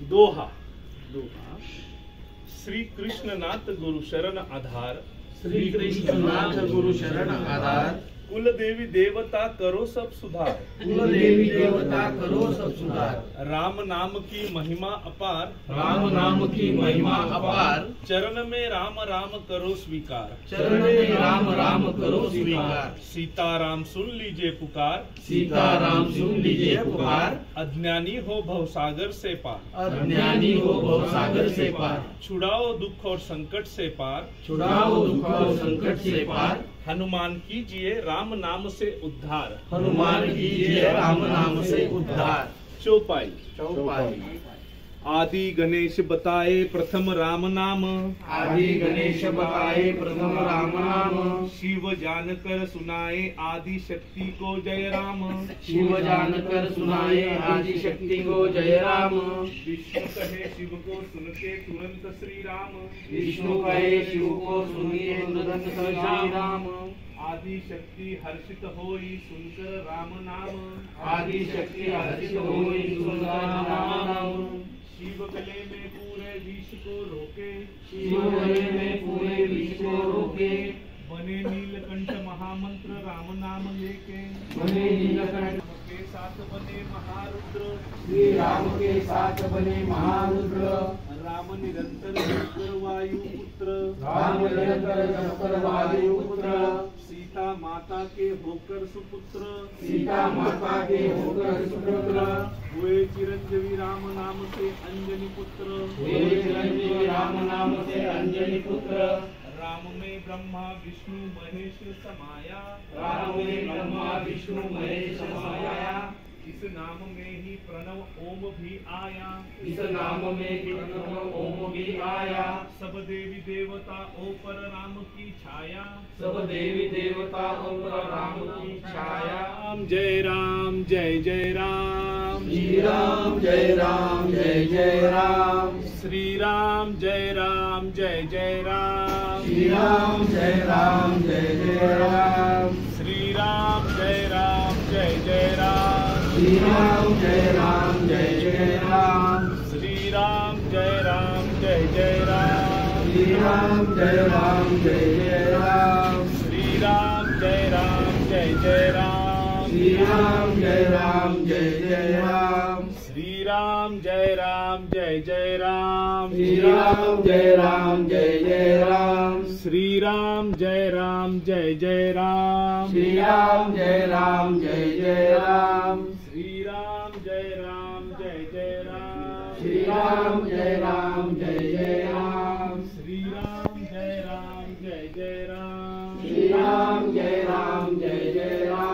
दोहा। श्री कृष्णनाथ गुरु शरण आधार, श्री कृष्णनाथ गुरु शरण आधार। कुल देवी देवता करो सब सुधार, कुल देवी देवता करो सब सुधार। राम नाम की महिमा अपार, राम नाम की महिमा अपार। चरण में राम राम करो स्वीकार, चरण में राम राम करो स्वीकार। सीताराम सुन लीजिए पुकार, सीताराम सुन लीजिए पुकार। अज्ञानी हो भवसागर से पार, अज्ञानी हो भवसागर से पार। छुड़ाओ दुख और संकट से पार, छुड़ाओ दुख और संकट से पार। हनुमान कीजिए राम नाम से उद्धार, हनुमान कीजिए राम नाम से उद्धार। चौपाई। चौपाई। आदि गणेश बताए प्रथम राम नाम, आदि गणेश बताए प्रथम राम नाम। शिव जानकर सुनाए आदि शक्ति को जय राम, शिव जानकर सुनाए आदि शक्ति को जय राम। विष्णु कहे शिव को सुन के तुरंत श्री राम, विष्णु कहे शिव को सुनिए तुरंत श्री राम। आदि शक्ति हर्षित होई सुनकर राम नाम, आदि शक्ति हर्षित होई सुनकर राम नाम। शिव गले में पूरे विष को रोके, शिव गले में पूरे विष को रोके। बने नीलकंठ महामंत्र राम नाम लेके, बने नीलकंठ के साथ बने महारुद्र, श्री राम के साथ बने महारुद्र। राम निरंतर शंकर वायु पुत्र, राम निरंतर शंकर वायु पुत्र। सीता माता के होकर सुपुत्र, सीता माता के होकर सुपुत्र। हुए चिरंजीवी राम नाम से अंजनी पुत्र, हुए चिरंजीवी राम नाम से अंजनी पुत्र। राम में ब्रह्मा विष्णु महेश समाया, राम में ब्रह्मा विष्णु महेश समाया। इस नाम में ही प्रणव ओम भी आया, इस नाम में प्रणव ओम भी आया। सब देवी देवता ऊपर राम की छाया, सब देवी देवता ऊपर राम की छाया। राम जय राम जय जय राम, श्री राम जय राम जय जय राम। श्री राम जय राम जय जय राम, श्री राम जय राम जय जय राम। श्री राम जय राम जय जय राम, श्री राम जय राम जय जय राम। श्री राम जय राम जय जय राम, श्री राम जय राम जय जय राम। श्री राम जय राम जय जय राम, श्री राम जय राम जय जय राम। श्री राम जय राम जय जय राम, श्री राम जय राम जय जय राम। श्री राम जय राम जय जय राम, श्री राम जय राम जय जय राम। श्री राम जय राम जय जय राम, श्री राम जय राम जय जय राम। श्री राम जय राम जय जय राम, श्री राम जय राम जय जय राम। श्री राम जय राम जय जय राम,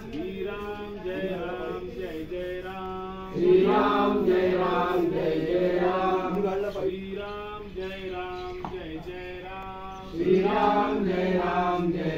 श्री राम जय राम जय जय राम। श्री राम जय राम जय जय राम, श्री राम जय राम जय जय राम। श्री राम जय राम जय जय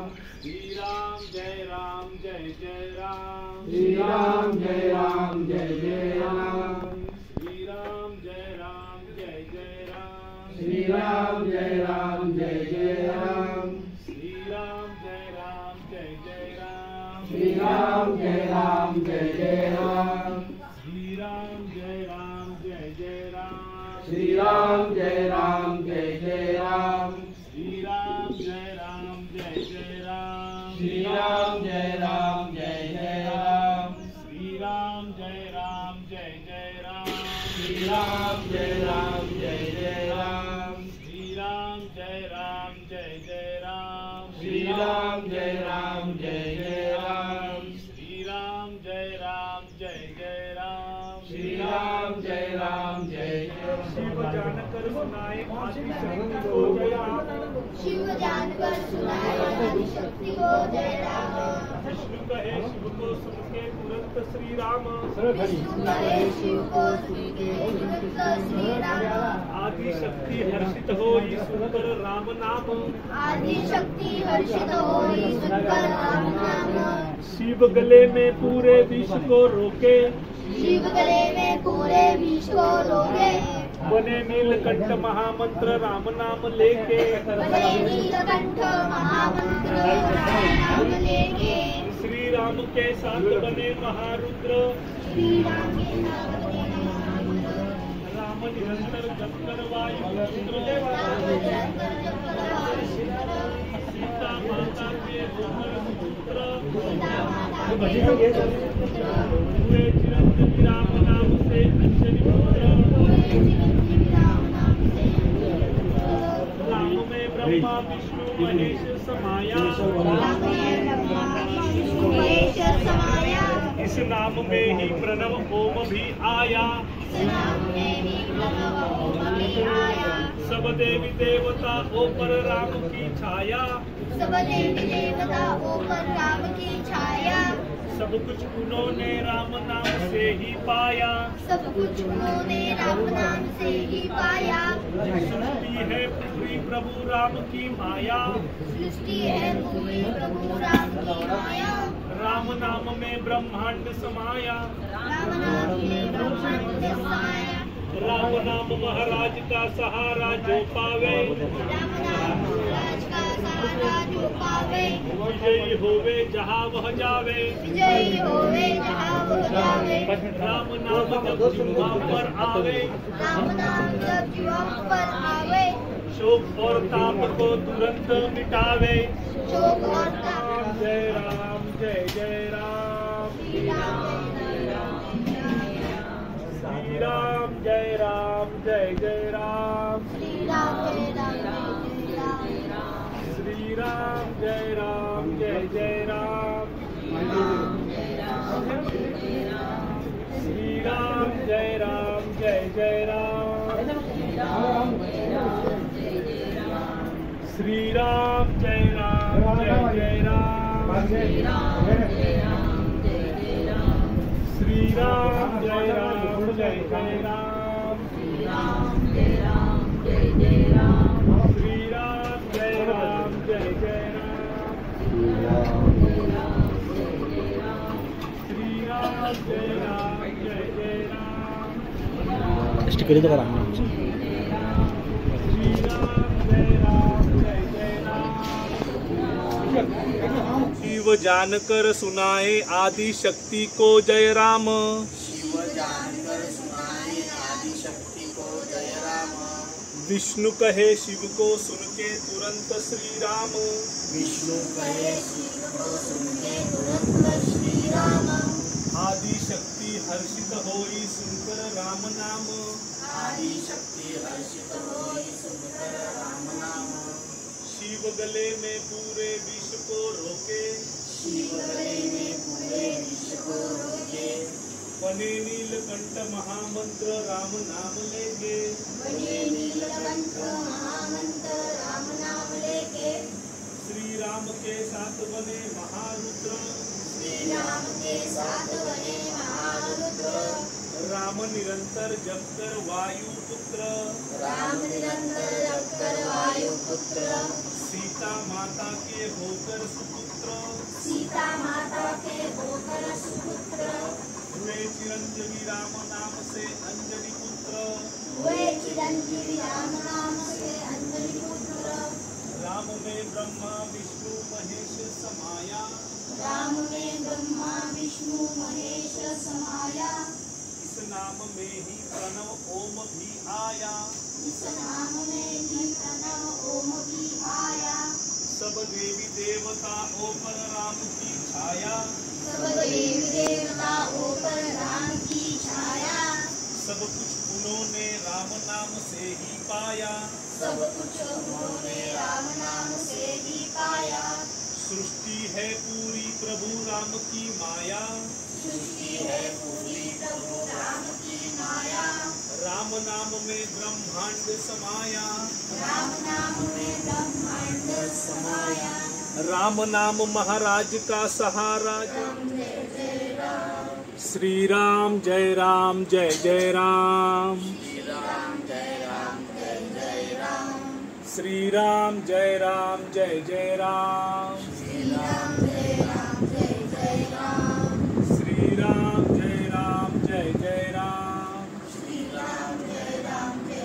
राम, श्री राम जय राम जय जय राम। श्री राम जय राम जय जय राम, श्री राम जय राम जय जय राम। श्री राम जय राम जय जय राम, श्री राम जय राम जय जय राम। श्री राम जय राम जय जय राम, श्री राम जय राम जय जय राम। श्री राम जय राम जय जय राम, श्री राम जय राम जय जय राम। श्री राम जय राम जय जय राम, श्री राम जय राम जय जय राम। श्री राम जय राम जय जय राम, श्री राम जय राम जय जय राम। श्री राम जय राम जय जय राम, श्री राम जय राम जय जय। शिव जानकर सुनाए आदि शक्ति को जय राम, शिव जानकर सुनाए आदि शक्ति को जय राम। विष्णु कहे शिव को सुन के तुरंत श्री राम, विष्णु कहे शिव को सुन के तुरंत श्री राम। आदि शक्ति हर्षित होई सुनकर राम नाम, आदि शक्ति हर्षित होई सुनकर राम नाम। शिव गले में पूरे विष को रोके, शिव गले में पूरे विष को रोके। बने नीलकंठ महामंत्र राम नाम लेके, बने नीलकंठ महामंत्र राम नाम लेके, श्री राम के साथ बने महारुद्र, श्री राम के साथ बने महारुद्र, राम निरंतर जप कर वायुपुत्र, सीता माता के होकर सुपुत्र, हुए चिरंजीवी राम नाम से अंजनी पुत्र, राम में ब्रह्मा विष्णु महेश समाया, इस नाम में ही प्रणव ओम भी आया, सब देवी देवता ऊपर राम की छाया, सब देवी देवता ऊपर राम की छाया, सब कुछ उन्होंने राम नाम से ही पाया, सब कुछ उन्होंने राम नाम से ही पाया, सृष्टि है पूरी प्रभु राम की माया, सृष्टि है पूरी प्रभु राम की माया, राम नाम में ब्रह्मांड समाया, राम नाम में ब्रह्मांड समाया, राम नाम महाराज का सहारा जो पावे, राम नाम राज का सहारा जो पावे, विजयी होवे जहाँ वह जावे, विजयी होवे जहाँ वो जावे, राम नाम जब जिह्वा पर आवे, राम नाम जब जीवा पर आवे, शोक और ताप को तुरंत मिटावे, शोक और ताप, जय राम जय जय राम, श्री राम जय राम जय जय राम, श्री राम जय राम, श्री राम जय राम जय जय राम, श्री राम जय राम जय जय राम, श्री राम जय राम जय जय राम, श्री राम जय राम जय जय राम, श्री राम जय राम जय जय राम, श्री राम जय राम जय जय राम, श्री राम जय राम जय जय राम, स्टिकर इधर करा श्री राम जय राम जय जय राम, शिव जानकर सुनाए आदि शक्ति को जय राम, विष्णु कहे शिव को सुन के तुरंत श्री राम, विष्णु कहे शिव को सुन के तुरंत श्री राम, आदि शक्ति हर्षित होई सुनकर राम नाम, आदि शक्ति हर्षित होई सुनकर राम नाम, शिव गले में पूरे विष को रोके, शिव गले में पूरे विष को रोके, बने नीलकंठ महामंत्र राम नाम लेंगे, बने नीलकंठ महामंत्र राम नाम लेके, श्री राम के साथ बने महारुद्र, श्री राम के साथ बने महारुद्र, राम निरंतर जप कर वायु पुत्र, राम निरंतर जप कर वायु पुत्र, सीता माता के होकर सुपुत्र, सीता माता के होकर सुपुत्र, हुए चिरंजीवी राम नाम से अंजनी पुत्र, हुए चिरंजीवी राम नाम से अंजनी पुत्र, राम में ब्रह्मा विष्णु महेश समाया, राम में ब्रह्मा विष्णु महेश समाया, इस नाम में ही प्रणव ओम भी आया, इस नाम में ही प्रणव ओम भी आया, सब देवी देवता ऊपर राम की छाया, सब देवी देवता ऊपर राम की छाया, सब कुछ उन्होंने राम नाम से ही पाया, सब कुछ उन्होंने राम नाम से ही पाया, सृष्टि है पूरी प्रभु राम की माया, सृष्टि है पूरी प्रभु राम की माया, राम नाम में ब्रह्मांड समाया, राम नाम में ब्रह्मांड समाया, राम नाम महाराज का सहारा, श्री राम जय राम जय जय राम, श्री राम जय राम जय जय राम, श्री राम जय राम जय जय राम, श्री राम जय राम जय जय राम, श्री राम जय राम जय जय राम, श्री राम जय राम जय